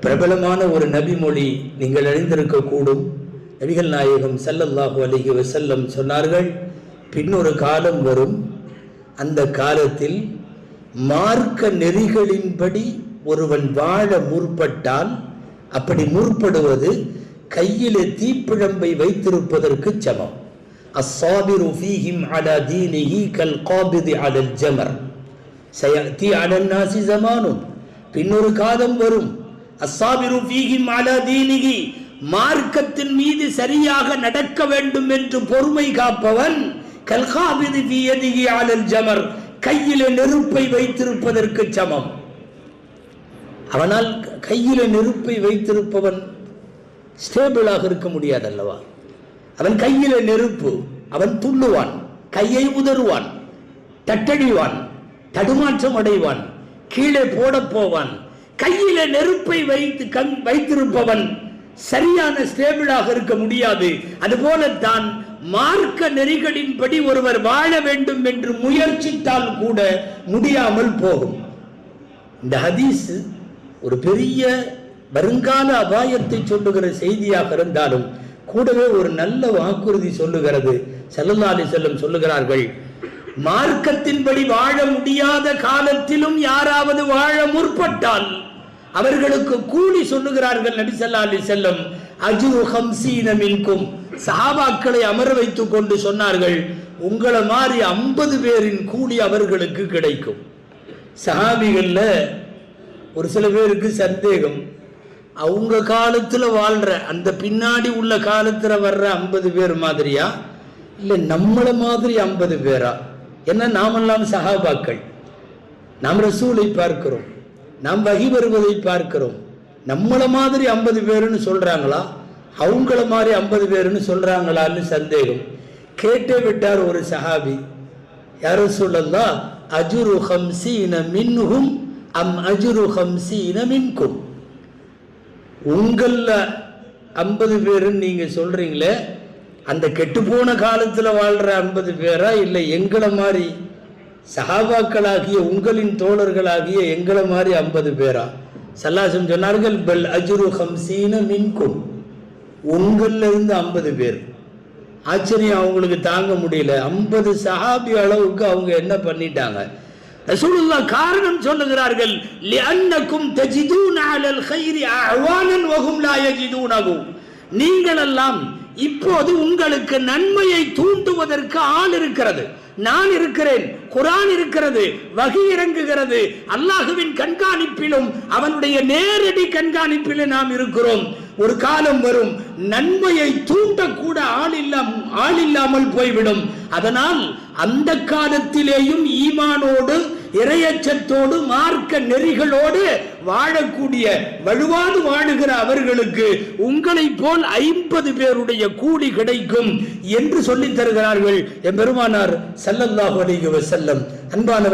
பிரபலமான ஒரு நபிமொழி நீங்கள் அறிந்திருக்கக்கூடும். நபிகள் நாயகம் ஸல்லல்லாஹு அலைஹி வஸல்லம் சொன்னார்கள், பின்னொரு காலம் வரும், அந்த காலத்தில் மார்க்க நெறிகளின்படி ஒருவன் வாழ முற்பட்டால் அப்படி முற்படுவது கையிலே தீப்பிழம்பை வைத்திருப்பதற்கு சமம். அஸ்ஸாபிரு ஃபீஹிம் அலா தீனிஹி கல் காபிதி அலல் ஜமர் சயஅதி அலன் நாஸி ஸமானுன். பின்னொரு காலம் வரும், அஸ்ஸாபிரு ஃபீஹிம் அலா தீனிஹி, மார்க்கத்தின் மீது சரியாக நடக்க வேண்டும் என்று பொறுமை காப்பவன் கல் காபிதி ஃபீ யதிஹி அலல் ஜமர், கையிலே நெருப்பை வைத்திருப்பதற்கு சமம். அவனால் கையில நெருப்பை வைத்திருப்பவன் ஸ்டேபிளாக இருக்க முடியாதல்லவா? அவன் கையில நெருப்பு, அவன் துள்ளுவான், கையை உதறுவான், தட்டடிவான், தடுமாற்றம் அடைவான், கீழே போட போவான். கையில நெருப்பை வைத்திருப்பவன் சரியான ஸ்டேபிளாக இருக்க முடியாது. அதுபோலத்தான் மார்க்க நெறிகளின்படி ஒருவர் வாழ வேண்டும் என்று முயற்சித்தால் கூட முடியாமல் போகும். இந்த ஹதீஸ் ஒரு பெரிய வருங்கால அபாயத்தை சொல்லுகிற செய்தியாக இருந்தாலும் கூடவே ஒரு நல்ல வாக்குறுதி சொல்லுகிறது. ஸல்லல்லாஹு அலைஹி வஸல்லம் சொல்லுகிறார்கள், மார்க்கத்தின்படி வாழ முடியாத காலத்திலும் யாராவது வாழ முற்பட்டால் அவர்களுக்கு கூலி சொல்லுகிறார்கள் நபி ஸல்லல்லாஹு அலைஹி வஸல்லம், அஜ்ரு 50 மின்கும். சஹாபாக்களை அமர வைத்துக் கொண்டு சொன்னார்கள், உங்களை மாதிரி 50 பேரின் கூலி அவர்களுக்கு கிடைக்கும். சஹாபிகள்ல ஒரு சில பேருக்கு சந்தேகம், அவங்க காலத்துல வாழ்ற அந்த பின்னாடி உள்ள காலத்துல வர்ற 50 பேர் மாதிரியா இல்ல நம்மள மாதிரி 50 பேரா? என்ன, நாமெல்லாம் சஹாபாக்கள், நாம் ரசூலை பார்க்கிறோம், நாம் வஹி வருவதை பார்க்கிறோம். நம்மள மாதிரி 50 பேருன்னு சொல்றாங்களா, அவங்கள மாதிரி 50 பேருன்னு சொல்றாங்களான்னு சந்தேகம். கேட்டே விட்டார் ஒரு சஹாபி, யா ரசூலல்லாஹ், அஜ்ரு 50 மின்ஹும் அம் அஜ்ரு 50 மின்கும். உங்கள 50 பேருன்னு நீங்க சொல்றீங்களே, அந்த கெட்டுப்போன காலத்துல வாழ்ற 50 பேரா இல்லை எங்களை மாதிரி சஹாபாக்களாகிய உங்களின் தோழர்களாகிய எங்களை மாதிரி 50 பேரா? ஸல்லல்லாஹு சொன்னார்கள், பல் அஜ்ரு 50 மின்கும், உங்கள்ல இருந்து 50 பேர். ஆச்சரியம் அவங்களுக்கு தாங்க முடியல. 50 சஹாபி அளவுக்கு அவங்க என்ன பண்ணிட்டாங்க? ரசூலுல்லாஹ் காரணம் சொல்லுகிறார்கள், லிஅன்னகும் தஜிதூன அலல் கைரி அஅவானன் வஹும் லா யஜிதூனஹு. நீங்கள் எல்லாம் இப்போது உங்களுக்கு நன்மையை தூண்டுவதற்கு ஆள் இருக்கிறது, நான் இருக்கிறேன், குர்ஆன் இருக்கிறது, வஹி இறங்குகிறது, அல்லாஹ்வின் கண்காணிப்பிலும் அவனுடைய நேரடி கண்காணிப்பிலும் நாம் இருக்கிறோம். ஒரு காலம் வரும், நன்மையை தூண்டக்கூட ஆள் இல்லாமல் போய்விடும். அதனால் அந்த காலத்திலேயும் ஈமானோடு இறையச்சத்தோடு மார்க்க நெறிகளோடு வாழக்கூடிய வலுவாது வாழுகிற அவர்களுக்கு உங்களை போல் 50 பேருடைய கூலி கிடைக்கும் என்று சொல்லித் தருகிறார்கள் எம்பெருமானார் ஸல்லல்லாஹு அலைஹி வஸல்லம். அன்பான